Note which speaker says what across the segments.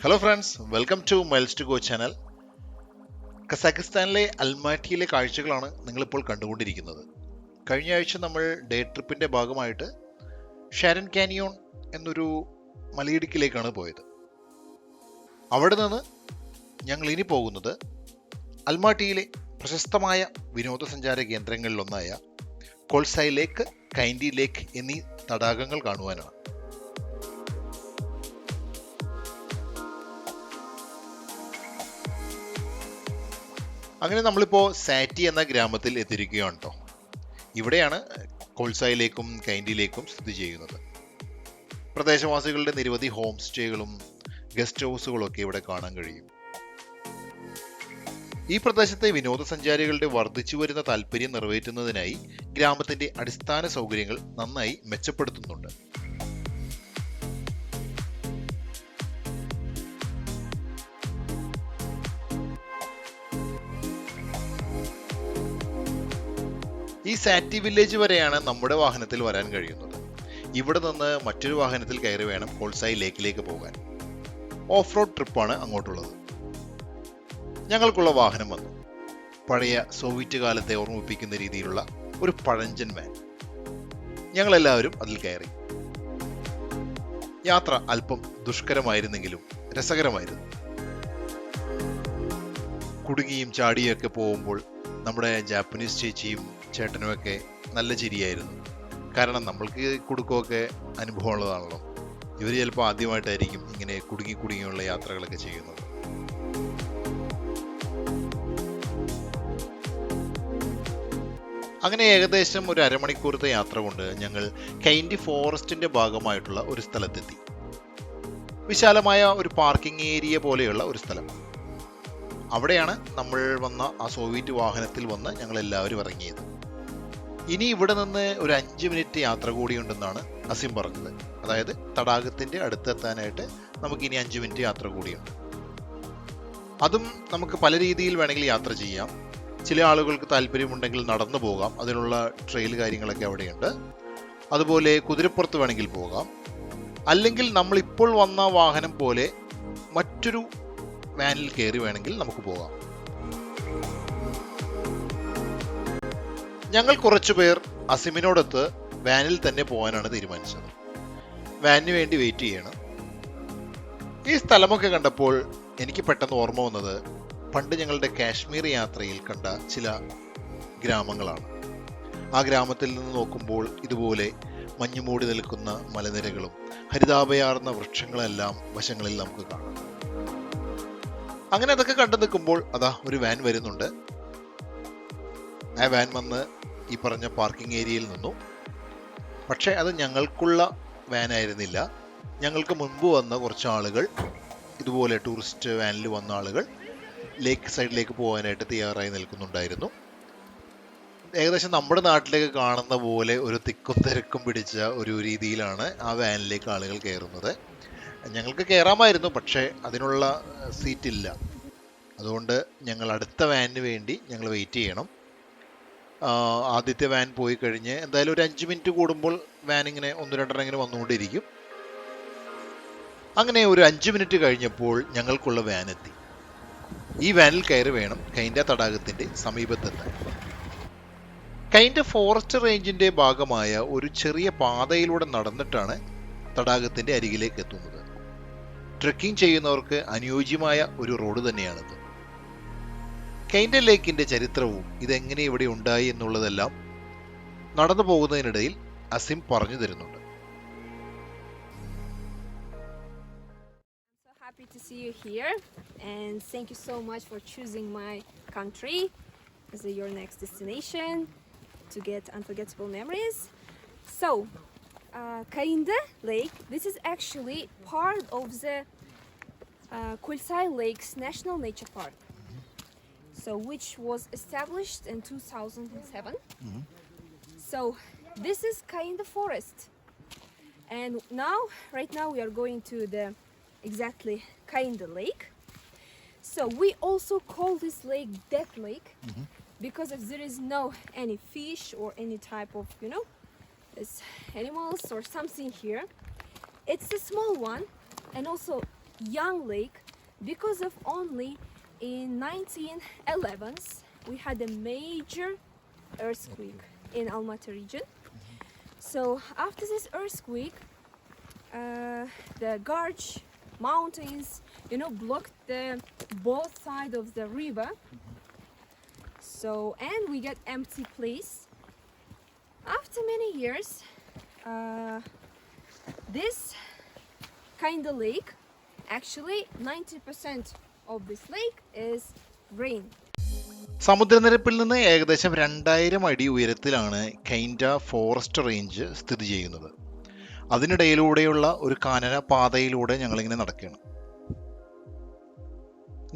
Speaker 1: Hello friends, welcome to miles to go channel. കസാഖിസ്ഥാനിലെ അൽമാറ്റിയിലെ കാഴ്ചകളാണ് നിങ്ങളിപ്പോൾ കണ്ടുകൊണ്ടിരിക്കുന്നത്. കഴിഞ്ഞ ആഴ്ച നമ്മൾ ഡേ ട്രിപ്പിൻ്റെ ഭാഗമായിട്ട് ഷാരൻ കാനിയോൺ എന്നൊരു മലയിടുക്കിലേക്കാണ് പോയത്. അവിടെ നിന്ന് ഞങ്ങൾ ഇനി പോകുന്നത് അൽമാട്ടിയിലെ പ്രശസ്തമായ വിനോദസഞ്ചാര കേന്ദ്രങ്ങളിലൊന്നായ കോൾസായ് ലേക്ക്, കൈൻഡി ലേക്ക് എന്നീ തടാകങ്ങൾ കാണുവാനാണ്. അങ്ങനെ നമ്മളിപ്പോൾ സാറ്റി എന്ന ഗ്രാമത്തിൽ എത്തിയിരിക്കുകയാണ് കേട്ടോ. ഇവിടെയാണ് കോൾസായ് ലേക്കും കൈൻഡി ലേക്കും സ്ഥിതി ചെയ്യുന്നത്. പ്രദേശവാസികളുടെ നിരവധി ഹോം സ്റ്റേകളും ഗസ്റ്റ് ഹൗസുകളും ഒക്കെ ഇവിടെ കാണാൻ കഴിയും. ഈ പ്രദേശത്തെ വിനോദസഞ്ചാരികളുടെ വർദ്ധിച്ചു വരുന്ന താല്പര്യം നിറവേറ്റുന്നതിനായി ഗ്രാമത്തിന്റെ അടിസ്ഥാന സൗകര്യങ്ങൾ നന്നായി മെച്ചപ്പെടുത്തുന്നുണ്ട്. ഈ സാറ്റി വില്ലേജ് വരെയാണ് നമ്മുടെ വാഹനത്തിൽ വരാൻ കഴിയുന്നത്. ഇവിടെ നിന്ന് മറ്റൊരു വാഹനത്തിൽ കയറി വേണം കോൾസായ് ലേക്കിലേക്ക് പോകാൻ. ഓഫ് റോഡ് ട്രിപ്പാണ് അങ്ങോട്ടുള്ളത്. ഞങ്ങൾക്കുള്ള വാഹനം വന്നു. പഴയ സോവിയറ്റ് കാലത്തെ ഓർമ്മിപ്പിക്കുന്ന രീതിയിലുള്ള ഒരു പഴഞ്ചൻ വാൻ. ഞങ്ങളെല്ലാവരും അതിൽ കയറി. യാത്ര അല്പം ദുഷ്കരമായിരുന്നെങ്കിലും രസകരമായിരുന്നു. കുടുങ്ങിയും ചാടിയൊക്കെ പോകുമ്പോൾ നമ്മുടെ ജാപ്പനീസ് ചേച്ചിയും ചേട്ടനുമൊക്കെ നല്ല ചിരിയായിരുന്നു. കാരണം നമ്മൾക്ക് കുടുക്കമൊക്കെ അനുഭവമുള്ളതാണല്ലോ. ഇവർ ചിലപ്പോൾ ആദ്യമായിട്ടായിരിക്കും ഇങ്ങനെ കുടുങ്ങിയുള്ള യാത്രകളൊക്കെ ചെയ്യുന്നത്. അങ്ങനെ ഏകദേശം ഒരു അരമണിക്കൂറത്തെ യാത്ര കൊണ്ട് ഞങ്ങൾ കൈൻഡി ഫോറസ്റ്റിന്റെ ഭാഗമായിട്ടുള്ള ഒരു സ്ഥലത്തെത്തി. വിശാലമായ ഒരു പാർക്കിംഗ് ഏരിയ പോലെയുള്ള ഒരു സ്ഥലം. അവിടെയാണ് നമ്മൾ വന്ന ആ സോവിയറ്റ് വാഹനത്തിൽ വന്ന് ഞങ്ങൾ എല്ലാവരും ഇറങ്ങിയത്. ഇനി ഇവിടെ നിന്ന് ഒരു 5 മിനിറ്റ് യാത്ര കൂടിയുണ്ടെന്നാണ് അസിം പറഞ്ഞത്. അതായത് തടാകത്തിന്റെ അടുത്തെത്താനായിട്ട് നമുക്ക് ഇനി 5 മിനിറ്റ് യാത്ര കൂടിയുണ്ട്. അതും നമുക്ക് പല രീതിയിൽ വേണമെങ്കിൽ യാത്ര ചെയ്യാം. ചില ആളുകൾക്ക് താല്പര്യമുണ്ടെങ്കിൽ നടന്നു പോകാം. അതിനുള്ള ട്രെയിൽ കാര്യങ്ങളൊക്കെ അവിടെയുണ്ട്. അതുപോലെ കുതിരപ്പുറത്ത് വേണമെങ്കിൽ പോകാം. അല്ലെങ്കിൽ നമ്മളിപ്പോൾ വന്ന വാഹനം പോലെ മറ്റൊരു വാനിൽ കയറി വേണമെങ്കിൽ നമുക്ക് പോകാം. ഞങ്ങൾ കുറച്ചുപേർ അസിമിനോടൊത്ത് വാനിൽ തന്നെ പോകാനാണ് തീരുമാനിച്ചത്. വാനിന് വേണ്ടി വെയിറ്റ് ചെയ്യണം. ഈ സ്ഥലമൊക്കെ കണ്ടപ്പോൾ എനിക്ക് പെട്ടെന്ന് ഓർമ്മ വന്നത് പണ്ട് ഞങ്ങളുടെ കാശ്മീർ യാത്രയിൽ കണ്ട ചില ഗ്രാമങ്ങളാണ്. ആ ഗ്രാമത്തിൽ നിന്ന് നോക്കുമ്പോൾ ഇതുപോലെ മഞ്ഞുമൂടി നിൽക്കുന്ന മലനിരകളും ഹരിതാഭയാർന്ന വൃക്ഷങ്ങളെല്ലാം വശങ്ങളിൽ നമുക്ക് കാണാം. അങ്ങനെ അതൊക്കെ കണ്ടു നിൽക്കുമ്പോൾ അതാ ഒരു വാൻ വരുന്നുണ്ട്. ആ വാൻ വന്ന് ഈ പറഞ്ഞ പാർക്കിംഗ് ഏരിയയിൽ നിന്നു. പക്ഷേ അത് ഞങ്ങൾക്കുള്ള വാനായിരുന്നില്ല. ഞങ്ങൾക്ക് മുൻപ് വന്ന കുറച്ച് ആളുകൾ, ഇതുപോലെ ടൂറിസ്റ്റ് വാനിൽ വന്ന ആളുകൾ ലേക്ക് സൈഡിലേക്ക് പോകാനായിട്ട് തയ്യാറായി നിൽക്കുന്നുണ്ടായിരുന്നു. ഏകദേശം നമ്മുടെ നാട്ടിലേക്ക് കാണുന്ന പോലെ ഒരു തിക്കും തിരക്കും പിടിച്ച ഒരു രീതിയിലാണ് ആ വാനിലേക്ക് ആളുകൾ കയറുന്നത്. ഞങ്ങൾക്ക് കയറാമായിരുന്നു, പക്ഷേ അതിനുള്ള സീറ്റ് ഇല്ല. അതുകൊണ്ട് ഞങ്ങൾ അടുത്ത വാനിന് വേണ്ടി ഞങ്ങൾ വെയിറ്റ് ചെയ്യണം. ആദ്യത്തെ വാൻ പോയി കഴിഞ്ഞ് എന്തായാലും ഒരു 5 മിനിറ്റ് കൂടുമ്പോൾ വാൻ ഇങ്ങനെ 1-2 ഇങ്ങനെ വന്നുകൊണ്ടിരിക്കും. അങ്ങനെ ഒരു 5 മിനിറ്റ് കഴിഞ്ഞപ്പോൾ ഞങ്ങൾക്കുള്ള വാൻ എത്തി. ഈ വാനിൽ കയറി വേണം കൈൻഡ തടാകത്തിന്റെ സമീപത്തെത്താൻ. കൈൻഡ ഫോറസ്റ്റ് റേഞ്ചിന്റെ ഭാഗമായ ഒരു ചെറിയ പാതയിലൂടെ നടന്നിട്ടാണ് തടാകത്തിന്റെ അരികിലേക്ക് എത്തുന്നത്. ട്രെക്കിംഗ് ചെയ്യുന്നവർക്ക് അനുയോജ്യമായ ഒരു റോഡ് തന്നെയാണിത്. കൈൻഡ ലേക്കിന്റെ ചരിത്രവും ഇതെങ്ങനെ ഇവിടെ ഉണ്ടായി എന്നുള്ളതെല്ലാം നടന്നു പോകുന്നതിനിടയിൽ അസിം പറഞ്ഞു തരുന്നുണ്ട്.
Speaker 2: Happy to see you here, and thank you so much for choosing my country as your next destination to get unforgettable memories. So, Kainda Lake, this is actually part of the Koysay Lakes National Nature Park, so which was established in 2007. So, this is Kainda Forest, and right now we are going to the exactly Kainda Lake. So we also call this lake Death Lake because if there is no any fish or any type of animals or something here, it's a small one, and also young lake because of only in 1911s we had a major earthquake in Almaty region. So after this earthquake, the Garch mountains, blocked the both sides of the river. So, and we get empty place. After many years, this kind of lake, actually 90% of this lake is rain.
Speaker 1: സമുദ്രനിരപ്പിൽ നിന്ന് ഏകദേശം 2000 അടി ഉയരത്തിലാണ് കൈൻഡ forest range സ്ഥിതി ചെയ്യുന്നത്. അതിനിടയിലൂടെയുള്ള ഒരു കാനന പാതയിലൂടെ ഞങ്ങളിങ്ങനെ നടക്കുകയാണ്.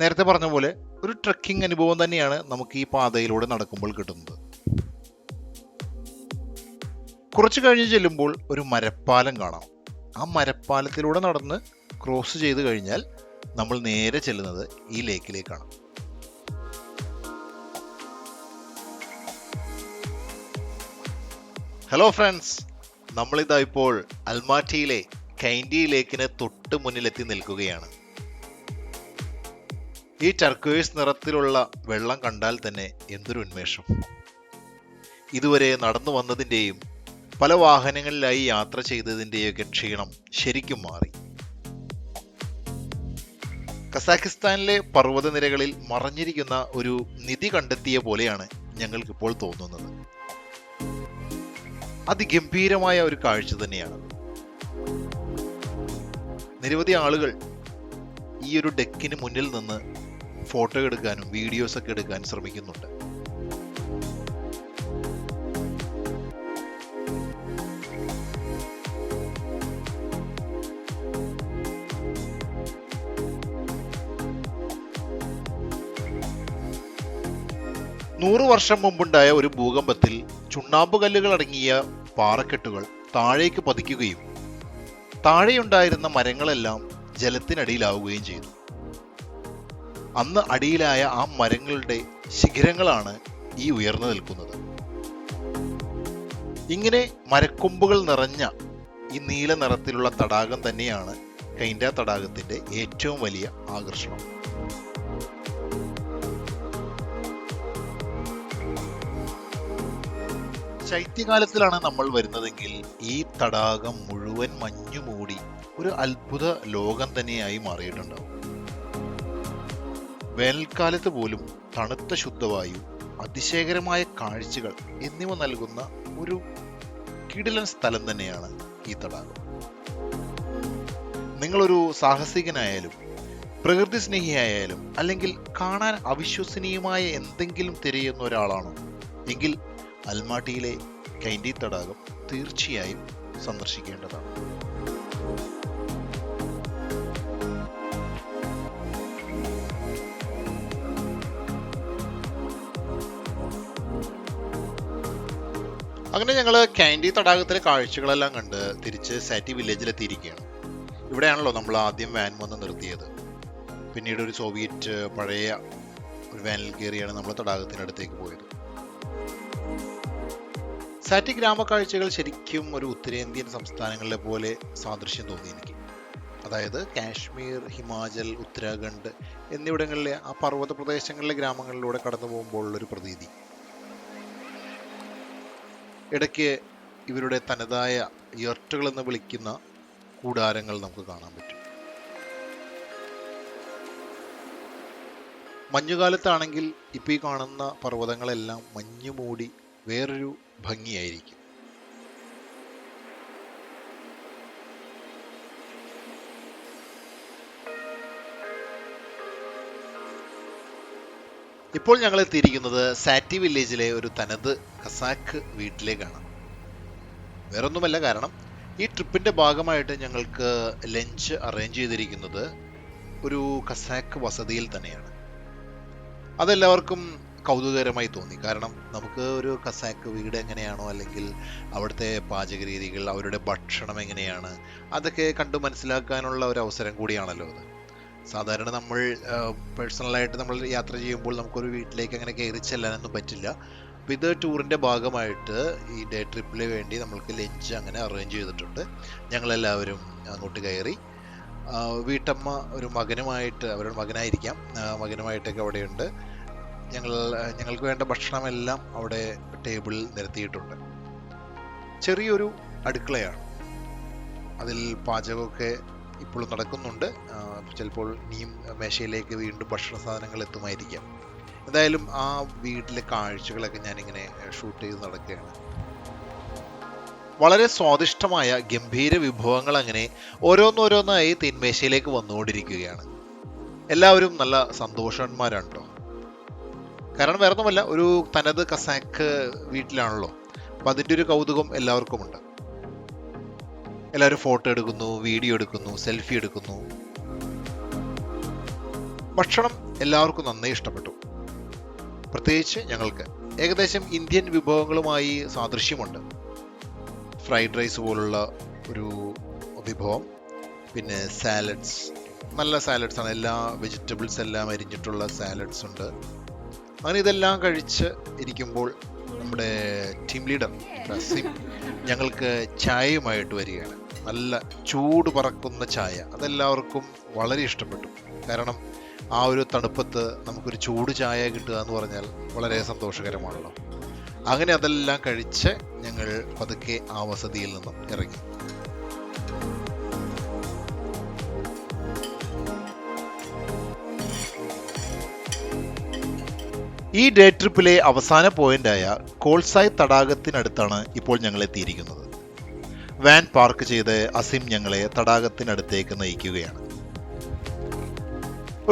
Speaker 1: നേരത്തെ പറഞ്ഞ പോലെ ഒരു ട്രെക്കിംഗ് അനുഭവം തന്നെയാണ് നമുക്ക് ഈ പാതയിലൂടെ നടക്കുമ്പോൾ കിട്ടുന്നത്. കുറച്ച് കഴിഞ്ഞ് ചെല്ലുമ്പോൾ ഒരു മരപ്പാലം കാണാം. ആ മരപ്പാലത്തിലൂടെ നടന്ന് ക്രോസ് ചെയ്ത് കഴിഞ്ഞാൽ നമ്മൾ നേരെ ചെല്ലുന്നത് ഈ ലേക്കിലേക്കാണ്. ഹലോ ഫ്രണ്ട്സ്, നമ്മളിതാ ഇപ്പോൾ അൽമാറ്റിയിലെ കൈൻഡി ലേക്കിന് തൊട്ട് മുന്നിലെത്തി നിൽക്കുകയാണ്. ഈ ടർക്കോയിസ് നിറത്തിലുള്ള വെള്ളം കണ്ടാൽ തന്നെ എന്തൊരു ഉന്മേഷം! ഇതുവരെ നടന്നു വന്നതിൻ്റെയും പല വാഹനങ്ങളിലായി യാത്ര ചെയ്തതിൻ്റെയൊക്കെ ക്ഷീണം ശരിക്കും മാറി. കസാഖിസ്ഥാനിലെ പർവ്വതനിരകളിൽ മറഞ്ഞിരിക്കുന്ന ഒരു നിധി കണ്ടെത്തിയ പോലെയാണ് ഞങ്ങൾക്കിപ്പോൾ തോന്നുന്നത്. അതിഗംഭീരമായ ഒരു കാഴ്ച തന്നെയാണ്. നിരവധി ആളുകൾ ഈ ഒരു ഡെക്കിന് മുന്നിൽ നിന്ന് ഫോട്ടോ എടുക്കാനും വീഡിയോസ് ഒക്കെ എടുക്കാൻ ശ്രമിക്കുന്നുണ്ട്. നൂറ് വർഷം മുമ്പുണ്ടായ ഒരു ഭൂകമ്പത്തിൽ ചുണ്ണാമ്പുകല്ലുകൾ അടങ്ങിയ പാറക്കെട്ടുകൾ താഴേക്ക് പതിക്കുകയും താഴെയുണ്ടായിരുന്ന മരങ്ങളെല്ലാം ജലത്തിനടിയിലാവുകയും ചെയ്തു. അന്ന് അടിയിലായ ആ മരങ്ങളുടെ ശിഖരങ്ങളാണ് ഈ ഉയർന്നു നിൽക്കുന്നത്. ഇങ്ങനെ മരക്കൊമ്പുകൾ നിറഞ്ഞ ഈ നീല നിറത്തിലുള്ള തടാകം തന്നെയാണ് കൈൻഡ തടാകത്തിന്റെ ഏറ്റവും വലിയ ആകർഷണം. ശൈത്യകാലത്തിലാണ് നമ്മൾ വരുന്നതെങ്കിൽ ഈ തടാകം മുഴുവൻ മഞ്ഞുമൂടി ഒരു അത്ഭുത ലോകം തന്നെയായി മാറിയിട്ടുണ്ടാവും. വേനൽക്കാലത്ത് പോലും തണുത്ത ശുദ്ധവായു, അതിശയകരമായ കാഴ്ചകൾ എന്നിവ നൽകുന്ന ഒരു കിടിലൻ സ്ഥലം തന്നെയാണ് ഈ തടാകം. നിങ്ങളൊരു സാഹസികനായാലും പ്രകൃതി സ്നേഹിയായാലും അല്ലെങ്കിൽ കാണാൻ അവിശ്വസനീയമായ എന്തെങ്കിലും തിരയുന്ന ഒരാളാണോ എങ്കിൽ അൽമാട്ടിയിലെ കൈൻഡി തടാകം തീർച്ചയായും സന്ദർശിക്കേണ്ടതാണ്. അങ്ങനെ ഞങ്ങൾ കൈൻഡി തടാകത്തിലെ കാഴ്ചകളെല്ലാം കണ്ട് തിരിച്ച് സാറ്റി വില്ലേജിലെത്തിയിരിക്കുകയാണ്. ഇവിടെയാണല്ലോ നമ്മൾ ആദ്യം വാൻ വന്ന് നിർത്തിയത്. പിന്നീട് ഒരു സോവിയറ്റ് പഴയ ഒരു വാനിൽ കയറിയാണ് നമ്മൾ തടാകത്തിനടുത്തേക്ക് പോയത്. സാറ്റി ഗ്രാമക്കാഴ്ചകൾ ശരിക്കും ഒരു ഉത്തരേന്ത്യൻ സംസ്ഥാനങ്ങളിലെ പോലെ സാദൃശ്യം തോന്നി എനിക്ക്. അതായത് കാശ്മീർ, ഹിമാചൽ, ഉത്തരാഖണ്ഡ് എന്നിവിടങ്ങളിലെ ആ പർവ്വത പ്രദേശങ്ങളിലെ ഗ്രാമങ്ങളിലൂടെ കടന്നു പോകുമ്പോഴുള്ളൊരു പ്രതീതി. ഇടയ്ക്ക് ഇവരുടെ തനതായ യർട്ടുകൾ എന്ന് വിളിക്കുന്ന കൂടാരങ്ങൾ നമുക്ക് കാണാൻ പറ്റും. മഞ്ഞുകാലത്താണെങ്കിൽ ഇപ്പോൾ ഈ കാണുന്ന പർവ്വതങ്ങളെല്ലാം മഞ്ഞുമൂടി വേറൊരു ഭംഗിയായിരിക്കും. ഇപ്പോൾ ഞങ്ങൾ എത്തിയിരിക്കുന്നത് സാറ്റി വില്ലേജിലെ ഒരു തനത് കസാക്ക് വീട്ടിലേക്കാണ്. വേറൊന്നുമല്ല, കാരണം ഈ ട്രിപ്പിന്റെ ഭാഗമായിട്ട് ഞങ്ങൾക്ക് ലഞ്ച് അറേഞ്ച് ചെയ്തിരിക്കുന്നത് ഒരു കസാക്ക് വസതിയിൽ തന്നെയാണ്. അതെല്ലാവർക്കും കൗതുകകരമായി തോന്നി. കാരണം നമുക്ക് ഒരു കസാക്ക് വീട് എങ്ങനെയാണോ, അല്ലെങ്കിൽ അവിടുത്തെ പാചക രീതികൾ, അവരുടെ ഭക്ഷണം എങ്ങനെയാണ്, അതൊക്കെ കണ്ടു മനസ്സിലാക്കാനുള്ള ഒരു അവസരം കൂടിയാണല്ലോ അത്. സാധാരണ നമ്മൾ പേഴ്സണലായിട്ട് നമ്മൾ യാത്ര ചെയ്യുമ്പോൾ നമുക്കൊരു വീട്ടിലേക്ക് അങ്ങനെ കയറി ചെല്ലാനൊന്നും പറ്റില്ല. അപ്പോൾ ഇത് ടൂറിൻ്റെ ഭാഗമായിട്ട് ഈ ഡേ ട്രിപ്പിന് വേണ്ടി നമ്മൾക്ക് ലഞ്ച് അങ്ങനെ അറേഞ്ച് ചെയ്തിട്ടുണ്ട്. ഞങ്ങളെല്ലാവരും അങ്ങോട്ട് കയറി വീട്ടമ്മ ഒരു മകനുമായിട്ട്, അവരുടെ മകനായിരിക്കാം, മകനുമായിട്ടൊക്കെ അവിടെയുണ്ട്. ഞങ്ങൾക്ക് വേണ്ട ഭക്ഷണമെല്ലാം അവിടെ ടേബിളിൽ നിരത്തിയിട്ടുണ്ട്. ചെറിയൊരു അടുക്കളയാണ്, അതിൽ പാചകമൊക്കെ ഇപ്പോഴും നടക്കുന്നുണ്ട്. ചിലപ്പോൾ ഇനിയും മേശയിലേക്ക് വീണ്ടും ഭക്ഷണ സാധനങ്ങൾ എത്തുമായിരിക്കാം. എന്തായാലും ആ വീട്ടിലെ കാഴ്ചകളൊക്കെ ഞാനിങ്ങനെ ഷൂട്ട് ചെയ്ത് നടക്കുകയാണ്. വളരെ സ്വാദിഷ്ടമായ ഗംഭീര വിഭവങ്ങൾ അങ്ങനെ ഓരോന്നോരോന്നായി തീന്മേശയിലേക്ക് വന്നുകൊണ്ടിരിക്കുകയാണ്. എല്ലാവരും നല്ല സന്തോഷവാന്മാരാണ് കേട്ടോ. കാരണം വേറെ ഒന്നുമല്ല, ഒരു തനത് കസാക്ക് വീട്ടിലാണല്ലോ, അപ്പം അതിൻ്റെ ഒരു കൗതുകം എല്ലാവർക്കുമുണ്ട്. എല്ലാവരും ഫോട്ടോ എടുക്കുന്നു, വീഡിയോ എടുക്കുന്നു, സെൽഫി എടുക്കുന്നു. ഭക്ഷണം എല്ലാവർക്കും നന്നായി ഇഷ്ടപ്പെട്ടു. പ്രത്യേകിച്ച് ഞങ്ങൾക്ക് ഏകദേശം ഇന്ത്യൻ വിഭവങ്ങളുമായി സാദൃശ്യമുണ്ട്. ഫ്രൈഡ് റൈസ് പോലുള്ള ഒരു വിഭവം, പിന്നെ സാലഡ്സ്, നല്ല സാലഡ്സ് ആണ്, എല്ലാ വെജിറ്റബിൾസ് എല്ലാം അരിഞ്ഞിട്ടുള്ള സാലഡ്സ് ഉണ്ട്. അങ്ങനെ ഇതെല്ലാം കഴിച്ച് ഇരിക്കുമ്പോൾ നമ്മുടെ ടീം ലീഡർ അസീം ഞങ്ങൾക്ക് ചായയുമായിട്ട് വരികയാണ്. നല്ല ചൂട് പറക്കുന്ന ചായ, അതെല്ലാവർക്കും വളരെ ഇഷ്ടപ്പെട്ടു. കാരണം ആ ഒരു തണുപ്പത്ത് നമുക്കൊരു ചൂട് ചായ കിട്ടുക എന്ന് പറഞ്ഞാൽ വളരെ സന്തോഷകരമാണല്ലോ. അങ്ങനെ അതെല്ലാം കഴിച്ച് ഞങ്ങൾ പതുക്കെ ആ വസതിയിൽ നിന്നും ഇറങ്ങി. ഈ ഡേ ട്രിപ്പിലെ അവസാന പോയിന്റായ കോൾസായ് തടാകത്തിനടുത്താണ് ഇപ്പോൾ ഞങ്ങൾ എത്തിയിരിക്കുന്നത്. വാൻ പാർക്ക് ചെയ്ത് അസീം ഞങ്ങളെ തടാകത്തിനടുത്തേക്ക് നയിക്കുകയാണ്.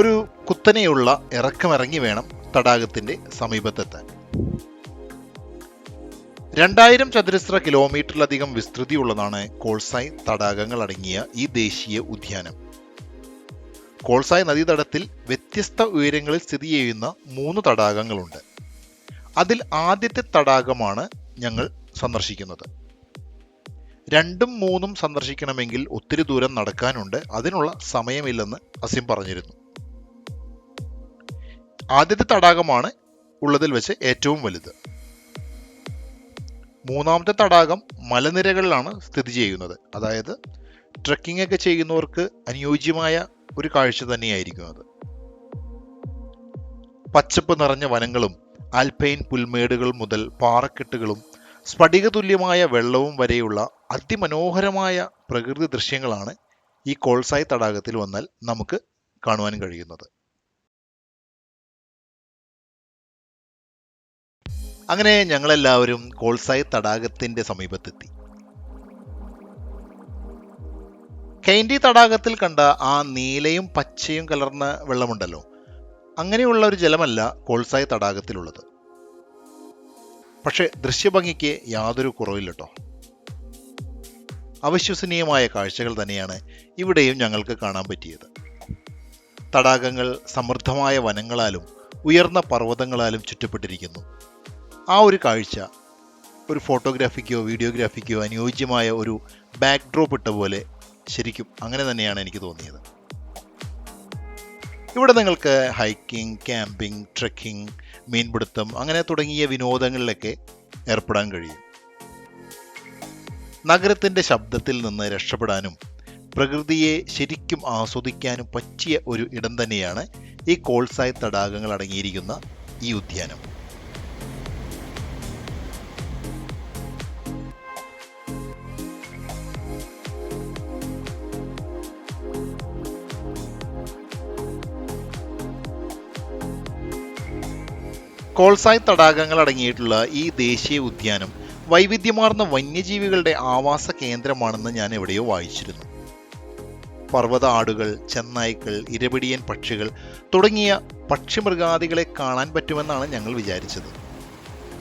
Speaker 1: ഒരു കുത്തനെയുള്ള ഇറക്കമിറങ്ങി വേണം തടാകത്തിന്റെ സമീപത്തെത്താൻ. 2000 ചതുരശ്ര കിലോമീറ്ററിലധികം വിസ്തൃതിയുള്ളതാണ് കോൾസായ് തടാകങ്ങൾ അടങ്ങിയ ഈ ദേശീയ ഉദ്യാനം. കോൾസായ് നദീതടത്തിൽ വ്യത്യസ്ത ഉയരങ്ങളിൽ സ്ഥിതി ചെയ്യുന്ന 3 തടാകങ്ങളുണ്ട്. അതിൽ ആദ്യത്തെ തടാകമാണ് ഞങ്ങൾ സന്ദർശിക്കുന്നത്. 2ഉം 3ഉം സന്ദർശിക്കണമെങ്കിൽ ഒത്തിരി ദൂരം നടക്കാനുണ്ട്, അതിനുള്ള സമയമില്ലെന്ന് അസീം പറഞ്ഞിരുന്നു. ആദ്യത്തെ തടാകമാണ് ഉള്ളതിൽ വെച്ച് ഏറ്റവും വലുത്. 3ാമത്തെ തടാകം മലനിരകളിലാണ് സ്ഥിതി ചെയ്യുന്നത്. അതായത് ട്രെക്കിംഗ് ഒക്കെ ചെയ്യുന്നവർക്ക് അനുയോജ്യമായ ഒരു കാഴ്ച തന്നെയായിരിക്കും അത്. പച്ചപ്പ് നിറഞ്ഞ വനങ്ങളും ആൽപൈൻ പുൽമേടുകൾ മുതൽ പാറക്കെട്ടുകളും സ്ഫടിക തുല്യമായ വെള്ളവും വരെയുള്ള അതിമനോഹരമായ പ്രകൃതി ദൃശ്യങ്ങളാണ് ഈ കോൾസായ് തടാകത്തിൽ വന്നാൽ നമുക്ക് കാണുവാൻ കഴിയുന്നത്. അങ്ങനെ ഞങ്ങളെല്ലാവരും കോൾസായ് തടാകത്തിന്റെ സമീപത്തെത്തി. കെയ്ൻഡി തടാകത്തിൽ കണ്ട ആ നീലയും പച്ചയും കലർന്ന വെള്ളമുണ്ടല്ലോ, അങ്ങനെയുള്ള ഒരു ജലമല്ല കോൾസായ് തടാകത്തിലുള്ളത്. പക്ഷെ ദൃശ്യഭംഗിക്ക് യാതൊരു കുറവില്ല കേട്ടോ. അവിശ്വസനീയമായ കാഴ്ചകൾ തന്നെയാണ് ഇവിടെയും ഞങ്ങൾക്ക് കാണാൻ പറ്റിയത്. തടാകങ്ങൾ സമൃദ്ധമായ വനങ്ങളാലും ഉയർന്ന പർവ്വതങ്ങളാലും ചുറ്റപ്പെട്ടിരിക്കുന്നു. ആ ഒരു കാഴ്ച ഒരു ഫോട്ടോഗ്രാഫിക്കോ വീഡിയോഗ്രാഫിക്കോ അനുയോജ്യമായ ഒരു ബാക്ക്ഡ്രോപ്പ് ഇട്ട പോലെ ശരിക്കും അങ്ങനെ തന്നെയാണ് എനിക്ക് തോന്നിയത്. ഇവിടെ നിങ്ങൾക്ക് ഹൈക്കിംഗ്, ക്യാമ്പിംഗ്, ട്രെക്കിംഗ്, മീൻപിടുത്തം അങ്ങനെ തുടങ്ങിയ വിനോദങ്ങളിലൊക്കെ ഏർപ്പെടാൻ കഴിയും. നഗരത്തിൻ്റെ ശബ്ദത്തിൽ നിന്ന് രക്ഷപ്പെടാനും പ്രകൃതിയെ ശരിക്കും ആസ്വദിക്കാനും പറ്റിയ ഒരു ഇടം തന്നെയാണ് ഈ കോൾസായ് തടാകങ്ങൾ അടങ്ങിയിരിക്കുന്ന ഈ ഉദ്യാനം. കോൾസായ് തടാകങ്ങൾ അടങ്ങിയിട്ടുള്ള ഈ ദേശീയ ഉദ്യാനം വൈവിധ്യമാർന്ന വന്യജീവികളുടെ ആവാസ കേന്ദ്രമാണെന്ന് ഞാൻ എവിടെയോ വായിച്ചിരുന്നു. പർവ്വത ആടുകൾ, ചെന്നായ്ക്കൾ, ഇരപിടിയൻ പക്ഷികൾ തുടങ്ങിയ പക്ഷിമൃഗാദികളെ കാണാൻ പറ്റുമെന്നാണ് ഞങ്ങൾ വിചാരിച്ചത്.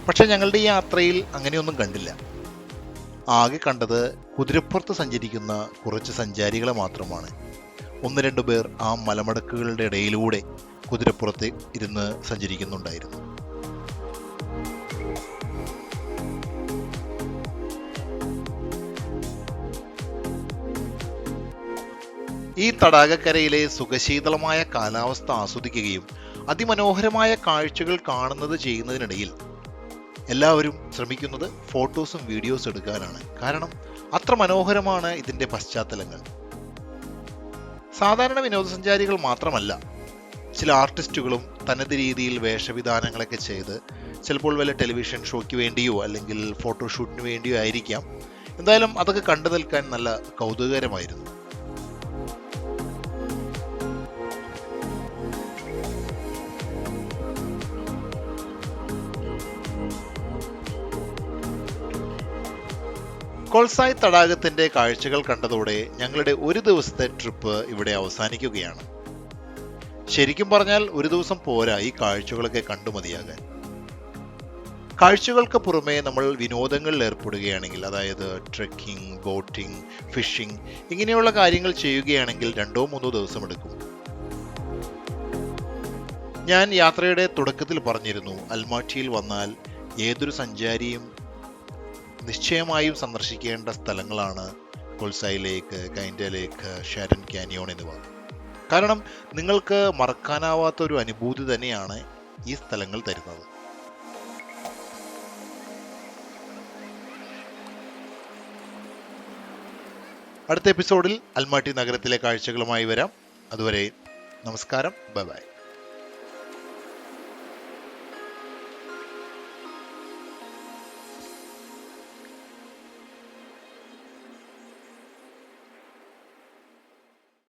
Speaker 1: പക്ഷെ ഞങ്ങളുടെ ഈ യാത്രയിൽ അങ്ങനെയൊന്നും കണ്ടില്ല. ആകെ കണ്ടത് കുതിരപ്പുറത്ത് സഞ്ചരിക്കുന്ന കുറച്ച് സഞ്ചാരികളെ മാത്രമാണ്. 1-2 പേർ ആ മലമടക്കുകളുടെ ഇടയിലൂടെ കുതിരപ്പുറത്ത് ഇരുന്ന് സഞ്ചരിക്കുന്നുണ്ടായിരുന്നു. ഈ തടാകക്കരയിലെ സുഖശീതളമായ കാലാവസ്ഥ ആസ്വദിക്കുകയും അതിമനോഹരമായ കാഴ്ചകൾ ചെയ്യുന്നതിനിടയിൽ എല്ലാവരും ശ്രമിക്കുന്നത് ഫോട്ടോസും വീഡിയോസും എടുക്കാനാണ്. കാരണം അത്ര മനോഹരമാണ് ഇതിൻ്റെ പശ്ചാത്തലങ്ങൾ. സാധാരണ വിനോദസഞ്ചാരികൾ മാത്രമല്ല, ചില ആർട്ടിസ്റ്റുകളും തനത് രീതിയിൽ വേഷവിധാനങ്ങളൊക്കെ ചെയ്ത് ചിലപ്പോൾ വല്ല ടെലിവിഷൻ ഷോയ്ക്ക് വേണ്ടിയോ അല്ലെങ്കിൽ ഫോട്ടോഷൂട്ടിന് വേണ്ടിയോ ആയിരിക്കാം. എന്തായാലും അതൊക്കെ കണ്ടു നിൽക്കാൻ നല്ല കൗതുകകരമായിരുന്നു. കൊൾസായ് തടാകത്തിന്റെ കാഴ്ചകൾ കണ്ടതോടെ ഞങ്ങളുടെ ഒരു ദിവസത്തെ ട്രിപ്പ് ഇവിടെ അവസാനിക്കുകയാണ്. ശരിക്കും പറഞ്ഞാൽ ഒരു ദിവസം പോരാ ഈ കാഴ്ചകളൊക്കെ കണ്ടു മതിയാകാൻ. കാഴ്ചകൾക്ക് പുറമെ നമ്മൾ വിനോദങ്ങളിൽ ഏർപ്പെടുകയാണെങ്കിൽ, അതായത് ട്രെക്കിംഗ്, ബോട്ടിംഗ്, ഫിഷിംഗ് ഇങ്ങനെയുള്ള കാര്യങ്ങൾ ചെയ്യുകയാണെങ്കിൽ 2-3 ദിവസം എടുക്കും. ഞാൻ യാത്രയുടെ തുടക്കത്തിൽ പറഞ്ഞിരുന്നു, അൽമാട്ടിയിൽ വന്നാൽ ഏതൊരു സഞ്ചാരിയും നിശ്ചയമായും സന്ദർശിക്കേണ്ട സ്ഥലങ്ങളാണ് കൊൾസായ് ലേക്ക്, കൈൻഡ ലേക്ക്, ഷാരൻ കാനിയോൺ എന്നിവ. കാരണം നിങ്ങൾക്ക് മറക്കാനാവാത്ത ഒരു അനുഭൂതി തന്നെയാണ് ഈ സ്ഥലങ്ങൾ തരുന്നത്. അടുത്ത എപ്പിസോഡിൽ അൽമാട്ടി നഗരത്തിലെ കാഴ്ചകളുമായി വരാം. അതുവരെ നമസ്കാരം, ബൈ ബൈ.